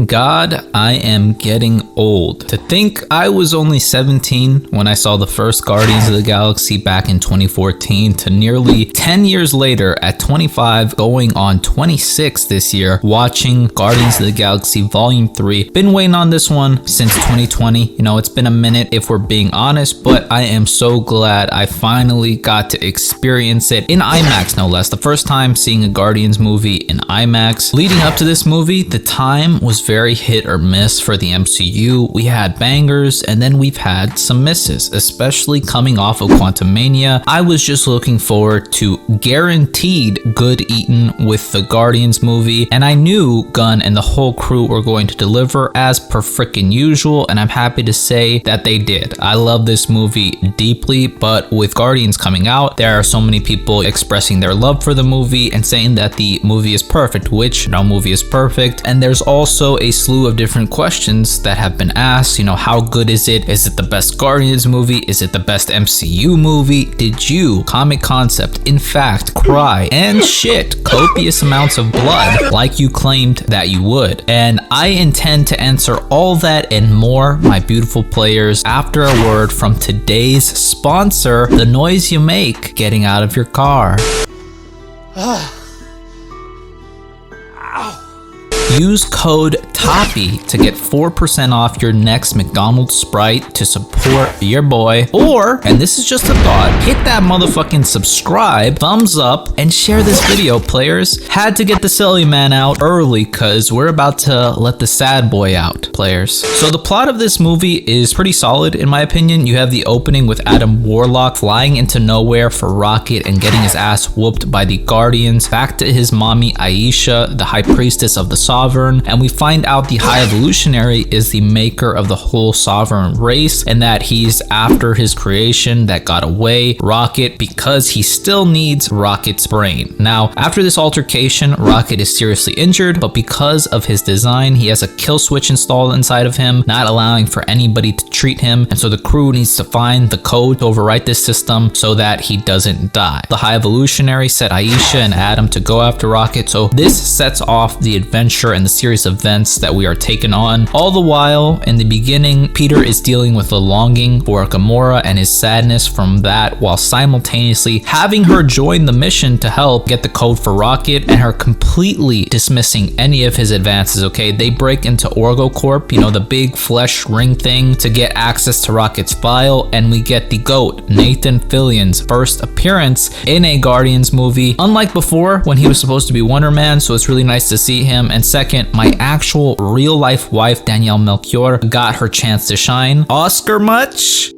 God, I am getting old. To think I was only 17 when I saw the first Guardians of the Galaxy back in 2014 to nearly 10 years later at 25 going on 26 this year watching Guardians of the Galaxy Vol.3. Been waiting on this one since 2020. You know, it's been a minute if we're being honest, but I am so glad I finally got to experience it in IMAX no less. The first time seeing a Guardians movie in IMAX. Leading up to this movie, the time was very hit or miss for the MCU. We had bangers and then we've had some misses, especially coming off of Quantumania. I was just looking forward to guaranteed good eating with the Guardians movie, and I knew Gunn and the whole crew were going to deliver as per freaking usual, and I'm happy to say that they did. I love this movie deeply, but with Guardians coming out, there are so many people expressing their love for the movie and saying that the movie is perfect, which no movie is perfect, and there's also a slew of different questions that have been asked. You know, how good is it? Is it the best Guardians movie? Is it the best MCU movie? Did you, comic concept, in fact, cry and shit copious amounts of blood like you claimed that you would? And I intend to answer all that and more, my beautiful players, after a word from today's sponsor, the noise you make getting out of your car. Use code TOPPY to get 4% off your next McDonald's Sprite to support your boy. Or, and this is just a thought, hit that motherfucking subscribe, thumbs up, and share this video, players. Had to get the silly man out early because we're about to let the sad boy out, players. So the plot of this movie is pretty solid in my opinion. You have the opening with Adam Warlock flying into nowhere for Rocket and getting his ass whooped by the Guardians, back to his mommy Aisha, the high priestess of the Sovereign, and we find out the High Evolutionary is the maker of the whole Sovereign race and that he's after his creation that got away, Rocket, because he still needs Rocket's brain. Now, after this altercation, Rocket is seriously injured, but because of his design, he has a kill switch installed inside of him, not allowing for anybody to treat him, and so the crew needs to find the code to overwrite this system so that he doesn't die. The High Evolutionary set Aisha and Adam to go after Rocket, so this sets off the adventure and the series of events that we are taken on. All the while, in the beginning, Peter is dealing with the longing for Gamora and his sadness from that, while simultaneously having her join the mission to help get the code for Rocket, and her completely dismissing any of his advances, okay? They break into OrgoCorp, you know, the big flesh ring thing, to get access to Rocket's file, and we get the GOAT, Nathan Fillion's first appearance in a Guardians movie. Unlike before, when he was supposed to be Wonder Man, so it's really nice to see him. And second, my actual real life wife, Danielle Melchior, got her chance to shine. Oscar much?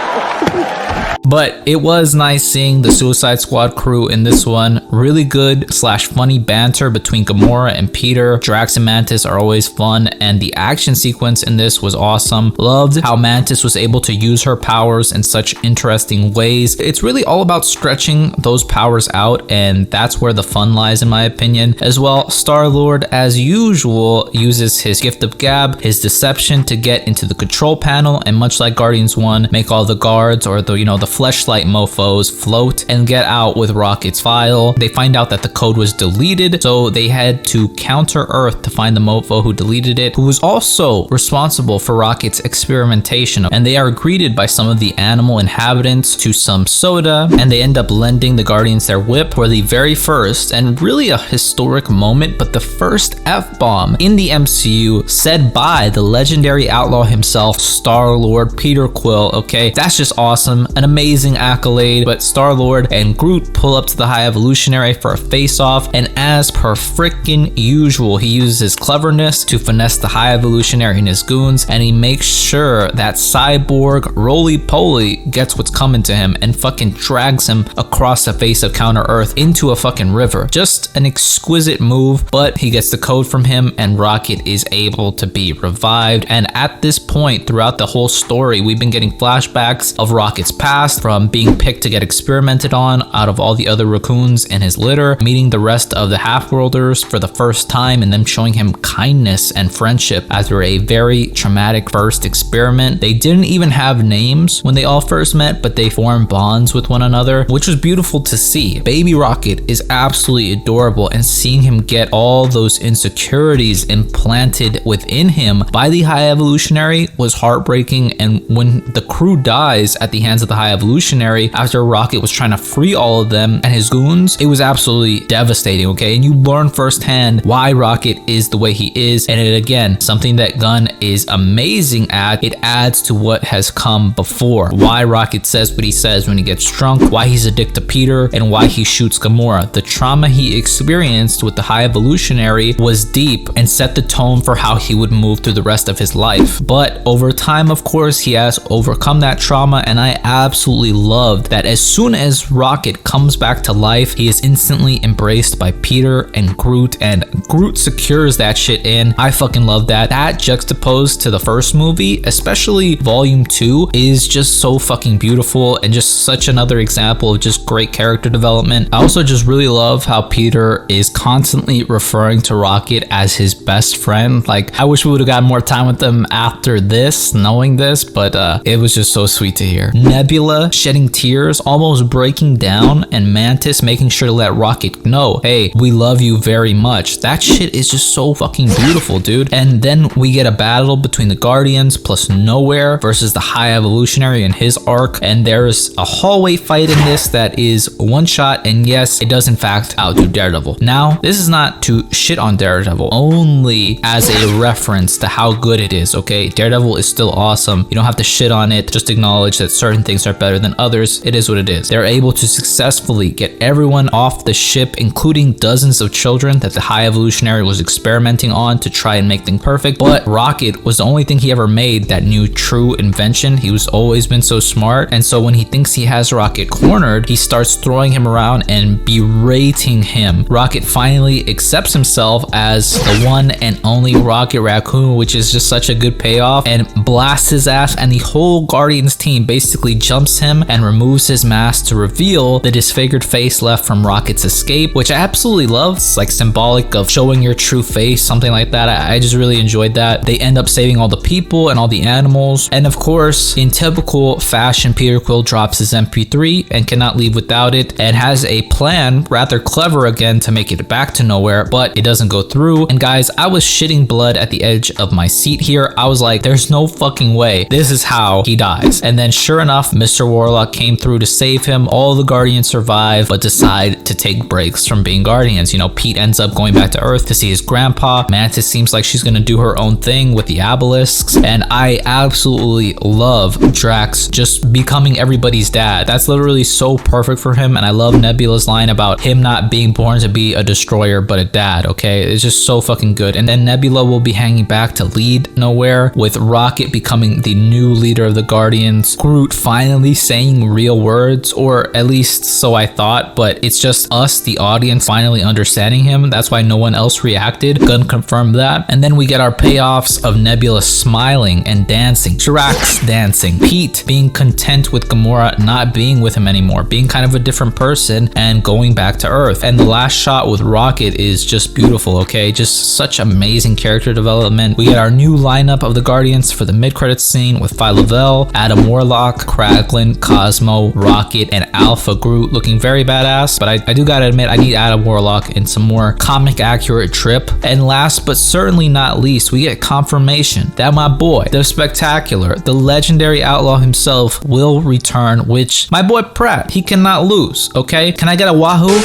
But it was nice seeing the Suicide Squad crew in this one. Really good / funny banter between Gamora and Peter. Drax and Mantis are always fun, and the action sequence in this was awesome. Loved how Mantis was able to use her powers in such interesting ways. It's really all about stretching those powers out, and that's where the fun lies in my opinion. As well, Star-Lord, as usual, uses his gift of gab, his deception, to get into the control panel, and much like Guardians 1, make all the guards or the, you know, the fleshlight mofos float and get out with Rocket's file. They find out that the code was deleted, so they head to Counter Earth to find the mofo who deleted it, who was also responsible for Rocket's experimentation. And they are greeted by some of the animal inhabitants to some soda, and they end up lending the Guardians their whip for the very first and really a historic moment, but the first F-bomb in the MCU said by the legendary outlaw himself, Star-Lord Peter Quill. Okay, that's just awesome. An amazing accolade. But Star-Lord and Groot pull up to the High Evolutionary for a face-off, and as per frickin' usual, he uses his cleverness to finesse the High Evolutionary and his goons, and he makes sure that Cyborg roly-poly gets what's coming to him and fucking drags him across the face of Counter Earth into a fucking river. Just an exquisite move, but he gets the code from him and Rocket is able to be revived. And at this point throughout the whole story, we've been getting flashbacks of Rocket's past, from being picked to get experimented on out of all the other raccoons in his litter, meeting the rest of the Half-Worlders for the first time and them showing him kindness and friendship after a very traumatic first experiment. They didn't even have names when they all first met, but they formed bonds with one another, which was beautiful to see. Baby Rocket is absolutely adorable, and seeing him get all those insecurities impurities implanted within him by the High Evolutionary was heartbreaking. And when the crew dies at the hands of the High Evolutionary after Rocket was trying to free all of them and his goons, it was absolutely devastating, okay? And you learn firsthand why Rocket is the way he is. And it, again, something that Gunn is amazing at. It adds to what has come before. Why Rocket says what he says when he gets drunk, why he's addicted to Peter, and why he shoots Gamora. The trauma he experienced with the High Evolutionary was deep and set the tone for how he would move through the rest of his life. But over time, of course, he has overcome that trauma, and I absolutely loved that as soon as Rocket comes back to life, he is instantly embraced by Peter and Groot, and Groot secures that shit in. I fucking love that. That juxtaposed to the first movie, especially Volume 2, is just so fucking beautiful and just such another example of just great character development. I also just really love how Peter is constantly referring to Rocket as his best friend. Like, I wish we would have got more time with them after this, knowing this, but it was just so sweet to hear. Nebula shedding tears, almost breaking down, and Mantis making sure to let Rocket know, hey, we love you very much. That shit is just so fucking beautiful, dude. And then we get a battle between the Guardians plus Nowhere versus the High Evolutionary and his arc, and there's a hallway fight in this that is one shot, and yes, it does in fact outdo Daredevil. Now, this is not to shit on Daredevil, only as a reference to how good it is, okay? Daredevil is still awesome. You don't have to shit on it, just acknowledge that certain things are better than others. It is what it is. They're able to successfully get everyone off the ship, including dozens of children that the High Evolutionary was experimenting on to try and make things perfect. But Rocket was the only thing he ever made that knew true invention. He was always been so smart, and so when he thinks he has Rocket cornered, he starts throwing him around and berating him. Rocket finally accepts himself as the one and only Rocket Raccoon, which is just such a good payoff, and blasts his ass, and the whole Guardians team basically jumps him and removes his mask to reveal the disfigured face left from Rocket's escape, which I absolutely love. It's like symbolic of showing your true face, something like that. I just really enjoyed that. They end up saving all the people and all the animals, and of course, in typical fashion, Peter Quill drops his MP3 and cannot leave without it, and has a plan, rather clever again, to make it back to Nowhere, but it doesn't go through. And guys, I was shitting blood at the edge of my seat here. I was like, there's no fucking way this is how he dies. And then sure enough, Mr. Warlock came through to save him. All the Guardians survive, but decide to take breaks from being Guardians. You know, Pete ends up going back to Earth to see his grandpa. Mantis seems like she's gonna do her own thing with the obelisks, and I absolutely love Drax just becoming everybody's dad. That's literally so perfect for him, and I love Nebula's line about him not being born to be a destroyer but a dad, okay? It's just so fucking good. And then Nebula will be hanging back to lead Nowhere, with Rocket becoming the new leader of the Guardians, Groot finally saying real words, or at least so I thought, but it's just us, the audience, finally understanding him. That's why no one else reacted. Gunn confirmed that. And then we get our payoffs of Nebula smiling and dancing, Drax dancing, Pete being content with Gamora not being with him anymore, being kind of a different person and going back to Earth. And the last shot with Rocket is just beautiful, okay? Just such amazing character development. We get our new lineup of the Guardians for the mid-credits scene with Phyla-Vell, Adam Warlock, Kraglin, Cosmo, Rocket, and Alpha Groot looking very badass. But I do gotta admit, I need Adam Warlock in some more comic accurate drip. And last but certainly not least, we get confirmation that my boy, the spectacular, the legendary outlaw himself, will return, which my boy Pratt, he cannot lose, okay? Can I get a wahoo?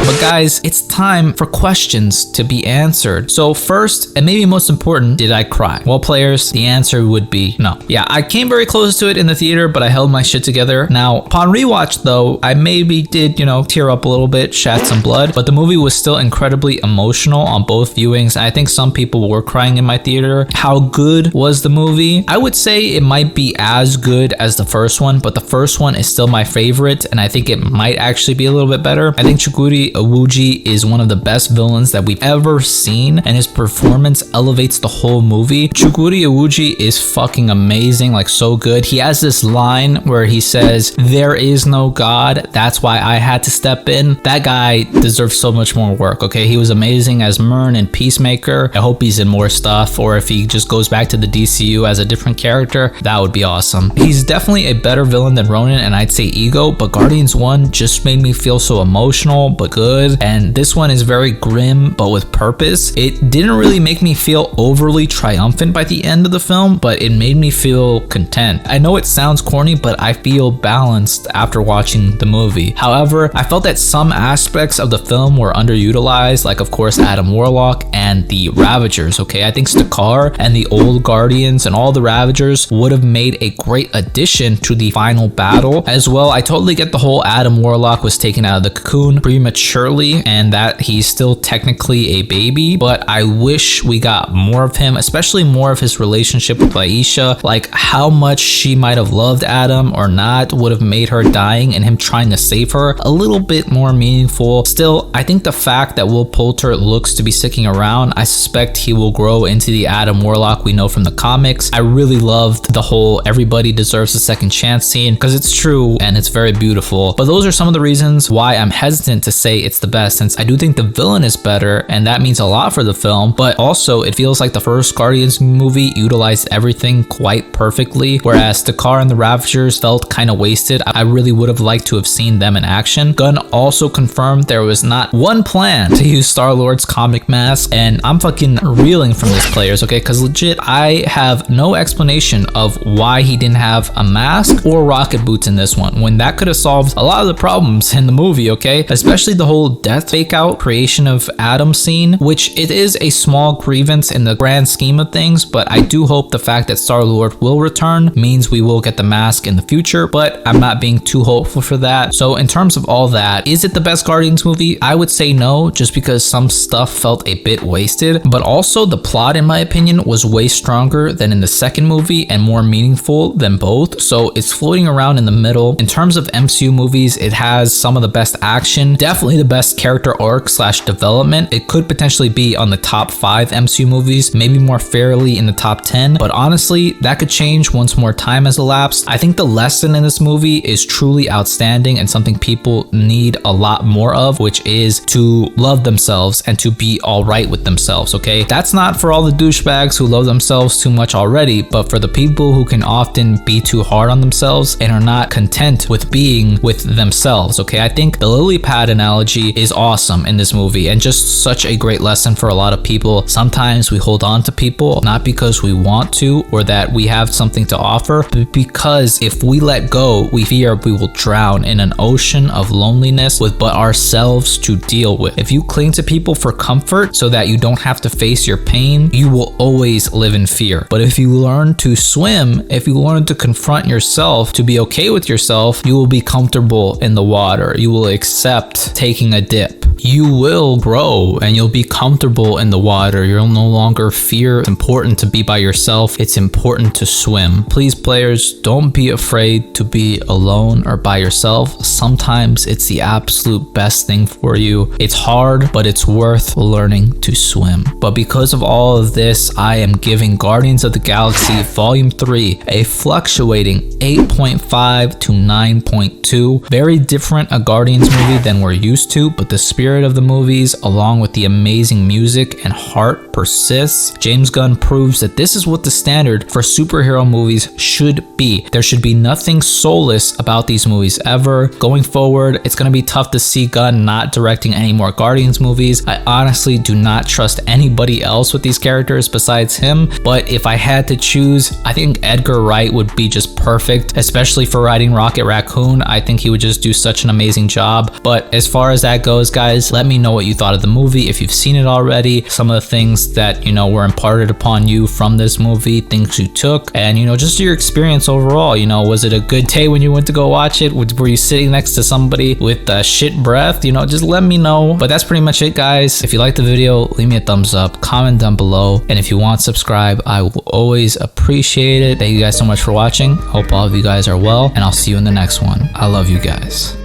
But guys, it's time for questions to be answered. So first, and maybe most important, did I cry? Well, players, the answer would be no. Yeah, I came very close to it in the theater, but I held my shit together. Now, upon rewatch though, I maybe did, tear up a little bit, shed some blood, but the movie was still incredibly emotional on both viewings. I think some people were crying in my theater. How good was the movie? I would say it might be as good as the first one, but the first one is still my favorite, and I think it might actually be a little bit better. I think Chukuri Iwuji is one of the best villains that we've ever seen, and his performance elevates the whole movie. Chukuri Iwuji is fucking amazing, like so good. He has this line where he says, "There is no God, that's why I had to step in." That guy deserves so much more work, okay? He was amazing as Myrn and Peacemaker. I hope he's in more stuff, or if he just goes back to the DCU as a different character, that would be awesome. He's definitely a better villain than Ronan, and I'd say Ego, but Guardians 1 just made me feel so emotional, but good. good, and this one is very grim but with purpose. It didn't really make me feel overly triumphant by the end of the film, but it made me feel content. I know it sounds corny, but I feel balanced after watching the movie. However, I felt that some aspects of the film were underutilized, like of course Adam Warlock and the Ravagers, okay? I think Stakar and the old Guardians and all the Ravagers would have made a great addition to the final battle. As well, I totally get the whole Adam Warlock was taken out of the cocoon prematurely and that he's still technically a baby, but I wish we got more of him, especially more of his relationship with Aisha. Like how much she might have loved Adam or not would have made her dying and him trying to save her a little bit more meaningful. Still, I think the fact that Will Poulter looks to be sticking around, I suspect he will grow into the Adam Warlock we know from the comics. I really loved the whole everybody deserves a second chance scene because it's true and it's very beautiful. But those are some of the reasons why I'm hesitant to say it's the best, since I do think the villain is better and that means a lot for the film, but also it feels like the first Guardians movie utilized everything quite perfectly, whereas Stakar and the Ravagers felt kind of wasted. I really would have liked to have seen them in action. Gunn also confirmed there was not one plan to use Star-Lord's comic mask, and I'm fucking reeling from this, players, okay? Because legit, I have no explanation of why he didn't have a mask or rocket boots in this one, when that could have solved a lot of the problems in the movie, okay? Especially the whole death fake out creation of Adam scene, which it is a small grievance in the grand scheme of things, but I do hope the fact that Star-Lord will return means we will get the mask in the future, but I'm not being too hopeful for that. So in terms of all that, is it the best Guardians movie? I would say no, just because some stuff felt a bit wasted, but also the plot, in my opinion, was way stronger than in the second movie and more meaningful than both, so it's floating around in the middle. In terms of MCU movies, it has some of the best action, definitely the best character arc / development. It could potentially be on the top 5 MCU movies, maybe more fairly in the top 10, but honestly, that could change once more time has elapsed. I think the lesson in this movie is truly outstanding and something people need a lot more of, which is to love themselves and to be alright with themselves, okay? That's not for all the douchebags who love themselves too much already, but for the people who can often be too hard on themselves and are not content with being with themselves, okay? I think the lily pad analogy is awesome in this movie and just such a great lesson for a lot of people. Sometimes we hold on to people not because we want to or that we have something to offer, but because if we let go, we fear we will drown in an ocean of loneliness with but ourselves to deal with. If you cling to people for comfort so that you don't have to face your pain, you will always live in fear. But if you learn to swim, if you learn to confront yourself, to be okay with yourself, you will be comfortable in the water. You will accept taking a dip. You will grow and you'll be comfortable in the water. You'll no longer fear. It's important to be by yourself. It's important to swim. Please, players, don't be afraid to be alone or by yourself. Sometimes it's the absolute best thing for you. It's hard, but it's worth learning to swim. But because of all of this, I am giving Guardians of the Galaxy Volume 3 a fluctuating 8.5 to 9.2. Very different a Guardians movie than we're used to, but the spirit of the movies, along with the amazing music and heart, persists. James Gunn proves that this is what the standard for superhero movies should be. There should be nothing soulless about these movies ever. Going forward, it's going to be tough to see Gunn not directing any more Guardians movies. I honestly do not trust anybody else with these characters besides him, but if I had to choose, I think Edgar Wright would be just perfect, especially for writing Rocket Raccoon. I think he would just do such an amazing job. But as far as that goes, guys, let me know what you thought of the movie, if you've seen it already, some of the things that, you know, were imparted upon you from this movie, things you took, and, you know, just your experience overall. You know, was it a good day when you went to go watch it? Were you sitting next to somebody with shit breath? You know, just let me know. But that's pretty much it, guys. If you liked the video, leave me a thumbs up, comment down below, and if you want, subscribe. I will always appreciate it. Thank you guys so much for watching. Hope all of you guys are well, and I'll see you in the next one. I love you guys.